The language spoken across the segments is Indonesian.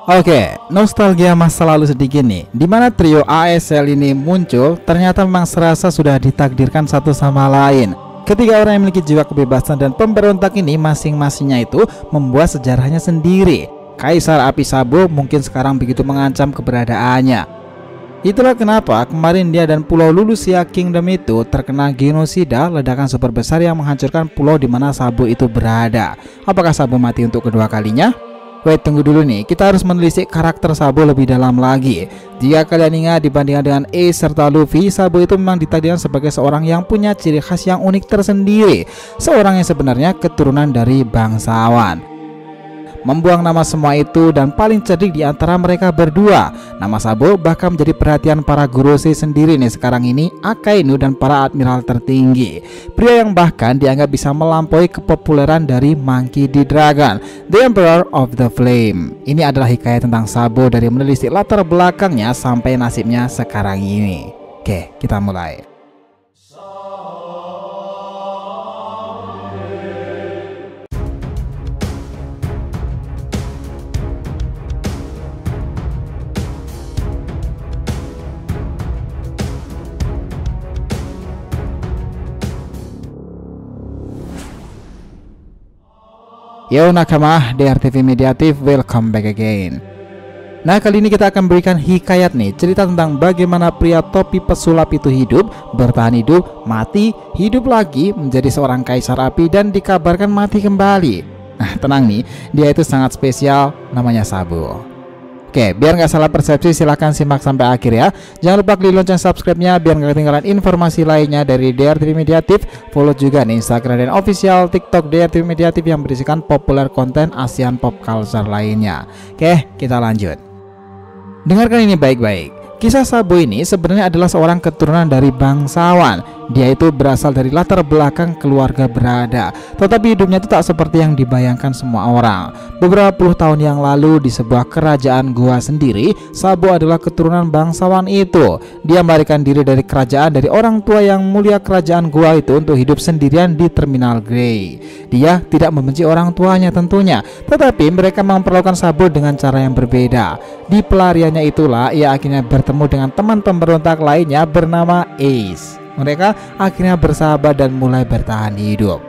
Oke, nostalgia masa lalu sedikit nih. Dimana trio ASL ini muncul, ternyata memang serasa sudah ditakdirkan satu sama lain. Ketiga orang yang memiliki jiwa kebebasan dan pemberontak ini masing-masingnya itu membuat sejarahnya sendiri. Kaisar Api Sabo mungkin sekarang begitu mengancam keberadaannya. Itulah kenapa kemarin dia dan Pulau Lulusia Kingdom itu terkena genosida, ledakan super besar yang menghancurkan pulau di mana Sabo itu berada. Apakah Sabo mati untuk kedua kalinya? Wait, tunggu dulu nih, kita harus menelisik karakter Sabo lebih dalam lagi. Jika kalian ingat, dibandingkan dengan Ace serta Luffy, Sabo itu memang ditakdirkan sebagai seorang yang punya ciri khas yang unik tersendiri. Seorang yang sebenarnya keturunan dari bangsawan. Membuang nama semua itu dan paling cerdik di antara mereka berdua. Nama Sabo bahkan menjadi perhatian para Gorosei sendiri nih sekarang ini, Akainu dan para admiral tertinggi. Pria yang bahkan dianggap bisa melampaui kepopuleran dari Monkey D. Dragon, The Emperor of the Flame. Ini adalah hikayat tentang Sabo dari menelisik latar belakangnya sampai nasibnya sekarang ini. Oke, kita mulai. Yo nakama, DRTV Mediatif, welcome back again. Nah, kali ini kita akan berikan hikayat nih, cerita tentang bagaimana pria topi pesulap itu hidup, bertahan hidup, mati, hidup lagi, menjadi seorang kaisar api dan dikabarkan mati kembali. Nah, tenang nih, dia itu sangat spesial, namanya Sabo. Oke, biar nggak salah persepsi silahkan simak sampai akhir ya. Jangan lupa klik lonceng subscribe-nya biar nggak ketinggalan informasi lainnya dari DRTV Mediatif. Follow juga nih Instagram dan official TikTok DRTV Mediatif yang berisikan populer konten Asian pop culture lainnya. Oke, kita lanjut. Dengarkan ini baik-baik. Kisah Sabo ini sebenarnya adalah seorang keturunan dari bangsawan. Dia itu berasal dari latar belakang keluarga berada, tetapi hidupnya itu tak seperti yang dibayangkan semua orang. Beberapa puluh tahun yang lalu di sebuah kerajaan gua sendiri, Sabo adalah keturunan bangsawan itu. Dia melarikan diri dari kerajaan dari orang tua yang mulia kerajaan gua itu untuk hidup sendirian di Terminal Grey. Dia tidak membenci orang tuanya tentunya, tetapi mereka memperlakukan Sabo dengan cara yang berbeda. Di pelariannya itulah ia akhirnya bertemu dengan teman pemberontak lainnya bernama Ace. Mereka akhirnya bersahabat dan mulai bertahan hidup.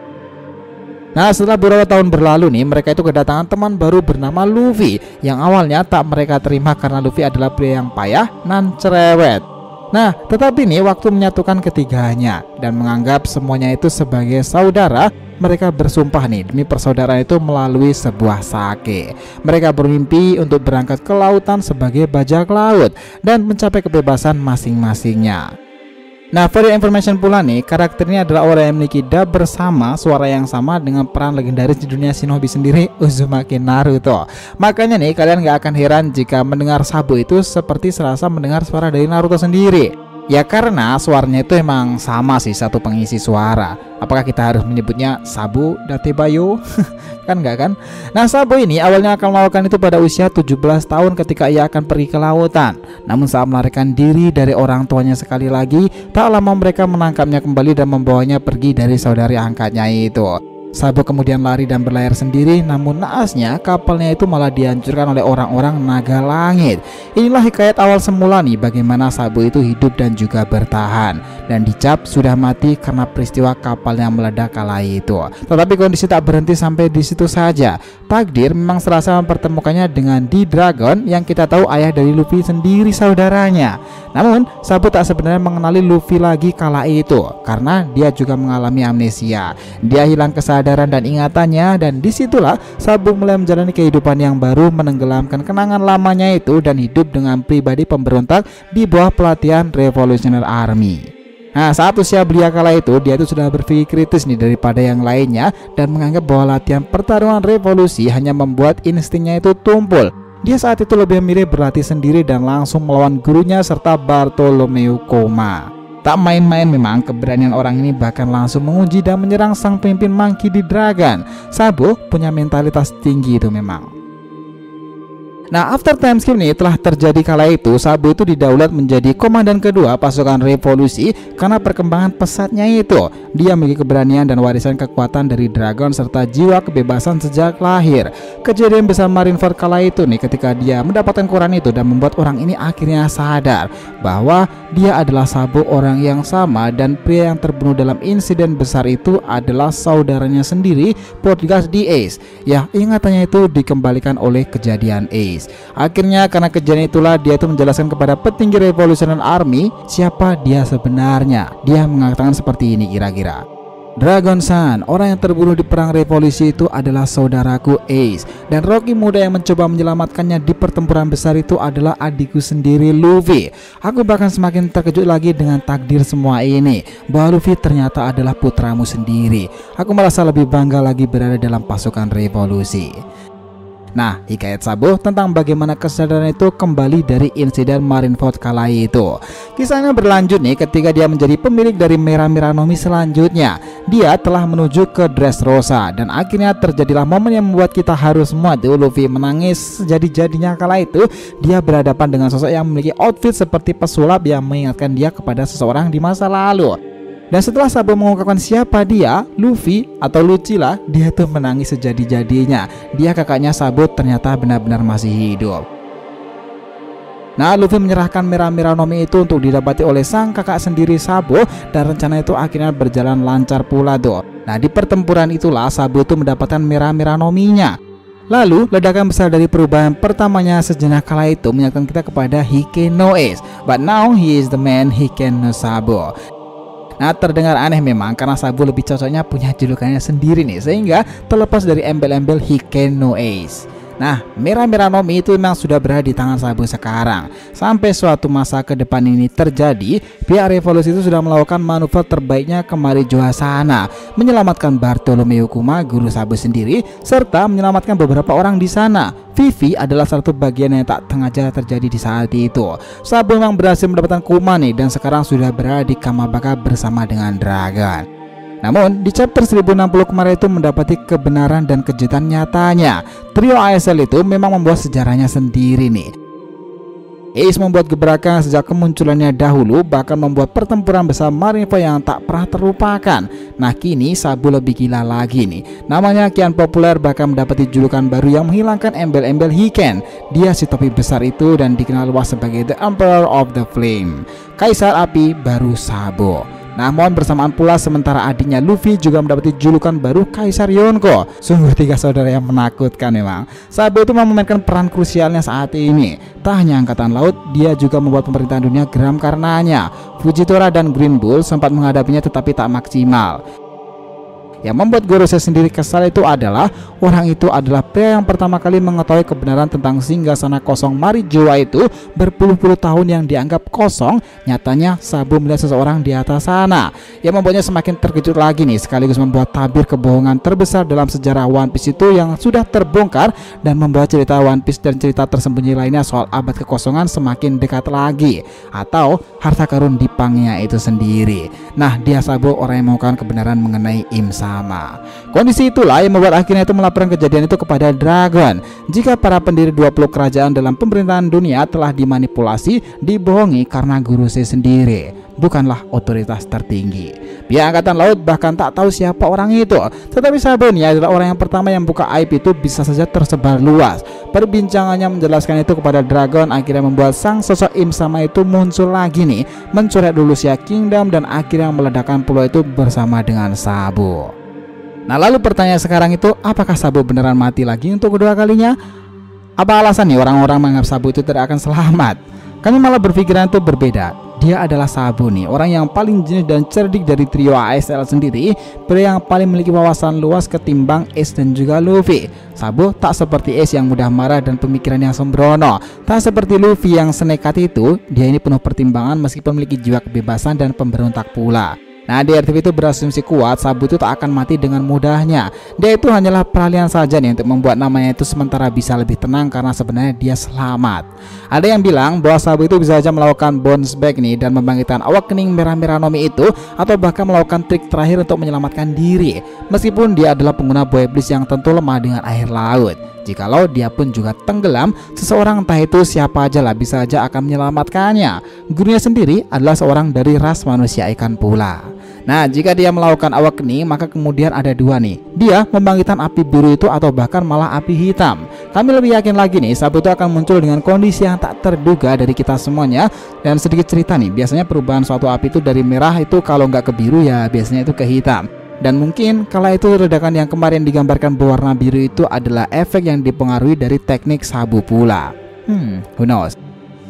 Nah, setelah beberapa tahun berlalu nih, mereka itu kedatangan teman baru bernama Luffy, yang awalnya tak mereka terima karena Luffy adalah pria yang payah dan cerewet. Nah, tetapi nih waktu menyatukan ketiganya dan menganggap semuanya itu sebagai saudara, mereka bersumpah nih demi persaudaraan itu melalui sebuah sake. Mereka bermimpi untuk berangkat ke lautan sebagai bajak laut dan mencapai kebebasan masing-masingnya. Nah, for your information pula nih, karakter ini adalah orang yang memiliki dub bersama, suara yang sama dengan peran legendaris di dunia shinobi sendiri, Uzumaki Naruto. Makanya nih, kalian gak akan heran jika mendengar Sabo itu seperti serasa mendengar suara dari Naruto sendiri. Ya karena suaranya itu emang sama sih, satu pengisi suara. Apakah kita harus menyebutnya Sabo Datebayo? Kan enggak kan? Nah, Sabo ini awalnya akan melakukan itu pada usia 17 tahun ketika ia akan pergi ke lautan. Namun saat melarikan diri dari orang tuanya sekali lagi, tak lama mereka menangkapnya kembali dan membawanya pergi dari saudari angkatnya itu. Sabo kemudian lari dan berlayar sendiri, namun naasnya kapalnya itu malah dihancurkan oleh orang-orang naga langit. Inilah hikayat awal semula nih bagaimana Sabo itu hidup dan juga bertahan, dan dicap sudah mati karena peristiwa kapal yang meledak kala itu. Tetapi kondisi tak berhenti sampai di situ saja. Takdir memang serasa mempertemukannya dengan D. Dragon yang kita tahu ayah dari Luffy sendiri saudaranya. Namun Sabo tak sebenarnya mengenali Luffy lagi kala itu karena dia juga mengalami amnesia. Dia hilang kesadaran dan ingatannya, dan disitulah Sabo mulai menjalani kehidupan yang baru, menenggelamkan kenangan lamanya itu dan hidup dengan pribadi pemberontak di bawah pelatihan Revolutionary Army. Nah, saat usia belia kala itu, dia itu sudah berpikir kritis nih daripada yang lainnya dan menganggap bahwa latihan pertarungan revolusi hanya membuat instingnya itu tumpul. Dia saat itu lebih memilih berlatih sendiri dan langsung melawan gurunya serta Bartolomeu Koma. Tak main-main memang keberanian orang ini, bahkan langsung menguji dan menyerang sang pemimpin Monkey D. Dragon. Sabo punya mentalitas tinggi itu memang. Nah, after time skip nih telah terjadi kala itu Sabo itu didaulat menjadi komandan kedua pasukan revolusi karena perkembangan pesatnya itu. Dia memiliki keberanian dan warisan kekuatan dari dragon serta jiwa kebebasan sejak lahir. Kejadian besar Marineford kala itu nih ketika dia mendapatkan koran itu dan membuat orang ini akhirnya sadar bahwa dia adalah Sabo, orang yang sama, dan pria yang terbunuh dalam insiden besar itu adalah saudaranya sendiri, Portgas di Ace. Ya, ingatannya itu dikembalikan oleh kejadian Ace. Akhirnya karena kejadian itulah dia itu menjelaskan kepada petinggi Revolutionary Army siapa dia sebenarnya. Dia mengatakan seperti ini kira-kira: Dragon Sun, orang yang terbunuh di perang revolusi itu adalah saudaraku Ace, dan Rocky muda yang mencoba menyelamatkannya di pertempuran besar itu adalah adikku sendiri Luffy. Aku bahkan semakin terkejut lagi dengan takdir semua ini, bahwa Luffy ternyata adalah putramu sendiri. Aku merasa lebih bangga lagi berada dalam pasukan revolusi. Nah, hikayat Sabo tentang bagaimana kesadaran itu kembali dari insiden Marineford kala itu. Kisahnya berlanjut nih ketika dia menjadi pemilik dari Mera-Mera Nomi selanjutnya. Dia telah menuju ke Dressrosa dan akhirnya terjadilah momen yang membuat kita harus muat. Luffy menangis sejadi-jadinya kala itu. Dia berhadapan dengan sosok yang memiliki outfit seperti pesulap yang mengingatkan dia kepada seseorang di masa lalu. Dan setelah Sabo mengungkapkan siapa dia, Luffy atau Lucci lah, dia tuh menangis sejadi-jadinya. Dia kakaknya Sabo ternyata benar-benar masih hidup. Nah, Luffy menyerahkan Mera-Mera Nomi itu untuk didapati oleh sang kakak sendiri Sabo, dan rencana itu akhirnya berjalan lancar pula tuh. Nah, di pertempuran itulah Sabo itu mendapatkan Mera-Mera Nominya. Lalu ledakan besar dari perubahan pertamanya sejenak kala itu mengingatkan kita kepada Hike no Ace, but now he is the man Hike no Sabo. Nah, terdengar aneh memang karena Sabo lebih cocoknya punya julukannya sendiri nih, sehingga terlepas dari embel-embel Hike no Ace. Nah, Mera-Mera Nomi itu memang sudah berada di tangan Sabo sekarang. Sampai suatu masa ke depan ini terjadi, pihak revolusi itu sudah melakukan manuver terbaiknya ke Marijoa sana, menyelamatkan Bartolomeo Kuma, guru Sabo sendiri, serta menyelamatkan beberapa orang di sana. Vivi adalah satu bagian yang tak sengaja terjadi di saat itu. Sabo memang berhasil mendapatkan Kuma nih, dan sekarang sudah berada di Kamabaka bersama dengan Dragon. Namun di chapter 1060 kemarin itu mendapati kebenaran dan kejutan nyatanya. Trio ASL itu memang membuat sejarahnya sendiri nih. Ace membuat gebrakan sejak kemunculannya dahulu, bahkan membuat pertempuran besar Marineford yang tak pernah terlupakan. Nah, kini Sabo lebih gila lagi nih. Namanya kian populer, bahkan mendapati julukan baru yang menghilangkan embel-embel Hiken. Dia si topi besar itu dan dikenal luas sebagai The Emperor of the Flame, Kaisar Api baru Sabo. Namun bersamaan pula sementara adiknya Luffy juga mendapati julukan baru Kaisar Yonko. Sungguh tiga saudara yang menakutkan memang. Sabo itu memainkan peran krusialnya saat ini. Tak hanya angkatan laut, dia juga membuat pemerintahan dunia geram karenanya. Fujitora dan Green Bull sempat menghadapinya tetapi tak maksimal. Yang membuat Gorosei sendiri kesal itu adalah orang itu adalah pria yang pertama kali mengetahui kebenaran tentang singgasana kosong Marijoa itu berpuluh-puluh tahun yang dianggap kosong. Nyatanya Sabo melihat seseorang di atas sana, yang membuatnya semakin terkejut lagi nih, sekaligus membuat tabir kebohongan terbesar dalam sejarah One Piece itu yang sudah terbongkar, dan membuat cerita One Piece dan cerita tersembunyi lainnya soal abad kekosongan semakin dekat lagi, atau harta karun di pangnya itu sendiri. Nah, dia Sabo orang yang mengungkapkan kebenaran mengenai Imsa. Kondisi itulah yang membuat akhirnya itu melaporkan kejadian itu kepada Dragon. Jika para pendiri 20 kerajaan dalam pemerintahan dunia telah dimanipulasi, dibohongi karena Gorosei sendiri bukanlah otoritas tertinggi. Pihak angkatan laut bahkan tak tahu siapa orang itu. Tetapi Sabo ini adalah orang yang pertama yang buka aib itu bisa saja tersebar luas. Perbincangannya menjelaskan itu kepada Dragon akhirnya membuat sang sosok Imsama itu muncul lagi nih, mencoret dulu Lucia Kingdom dan akhirnya meledakkan pulau itu bersama dengan Sabo. Nah, lalu pertanyaan sekarang itu, apakah Sabo beneran mati lagi untuk kedua kalinya? Apa alasan nih orang-orang menganggap Sabo itu tidak akan selamat? Kami malah berpikiran itu berbeda. Dia adalah Sabo nih, orang yang paling jenius dan cerdik dari trio ASL sendiri, pria yang paling memiliki wawasan luas ketimbang Ace dan juga Luffy. Sabo tak seperti Ace yang mudah marah dan pemikiran yang sembrono. Tak seperti Luffy yang senekat itu, dia ini penuh pertimbangan meskipun memiliki jiwa kebebasan dan pemberontak pula. Nah, DRTV itu berasumsi kuat Sabo itu tak akan mati dengan mudahnya. Dia itu hanyalah peralihan saja nih untuk membuat namanya itu sementara bisa lebih tenang karena sebenarnya dia selamat. Ada yang bilang bahwa Sabo itu bisa saja melakukan bounce back nih dan membangkitkan awakening Mera-Mera Nomi itu, atau bahkan melakukan trik terakhir untuk menyelamatkan diri. Meskipun dia adalah pengguna boy bliss yang tentu lemah dengan air laut. Jikalau dia pun juga tenggelam, seseorang entah itu siapa aja lah bisa aja akan menyelamatkannya. Gurunya sendiri adalah seorang dari ras manusia ikan pula. Nah, jika dia melakukan awakening, maka kemudian ada dua nih. Dia membangkitkan api biru itu atau bahkan malah api hitam. Kami lebih yakin lagi nih, Sabu itu akan muncul dengan kondisi yang tak terduga dari kita semuanya. Dan sedikit cerita nih, biasanya perubahan suatu api itu dari merah itu kalau nggak ke biru ya biasanya itu ke hitam. Dan mungkin kala itu ledakan yang kemarin digambarkan berwarna biru itu adalah efek yang dipengaruhi dari teknik Sabu pula. Who knows?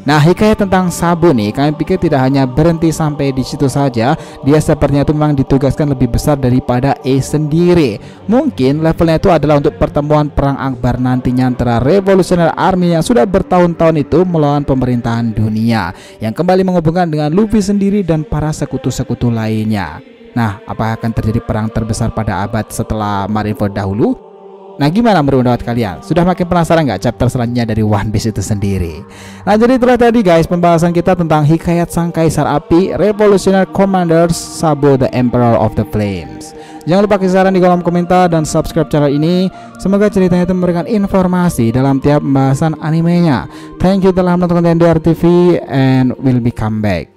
Nah, hikayat tentang Sabu nih, kami pikir tidak hanya berhenti sampai di situ saja. Dia sepertinya itu memang ditugaskan lebih besar daripada sendiri. Mungkin levelnya itu adalah untuk pertemuan perang akbar nantinya antara Revolutionary Army yang sudah bertahun-tahun itu melawan pemerintahan dunia, yang kembali menghubungkan dengan Luffy sendiri dan para sekutu-sekutu lainnya. Nah, apakah akan terjadi perang terbesar pada abad setelah Marineford dahulu? Nah, gimana menurut pendapat kalian? Sudah makin penasaran nggak chapter selanjutnya dari One Piece itu sendiri? Nah, jadi itulah tadi guys pembahasan kita tentang hikayat sang kaisar api Revolutionary Commanders Sabo the Emperor of the Flames. Jangan lupa kasih saran di kolom komentar dan subscribe channel ini. Semoga ceritanya itu memberikan informasi dalam tiap pembahasan animenya. Thank you telah menonton konten DR TV and will be come back.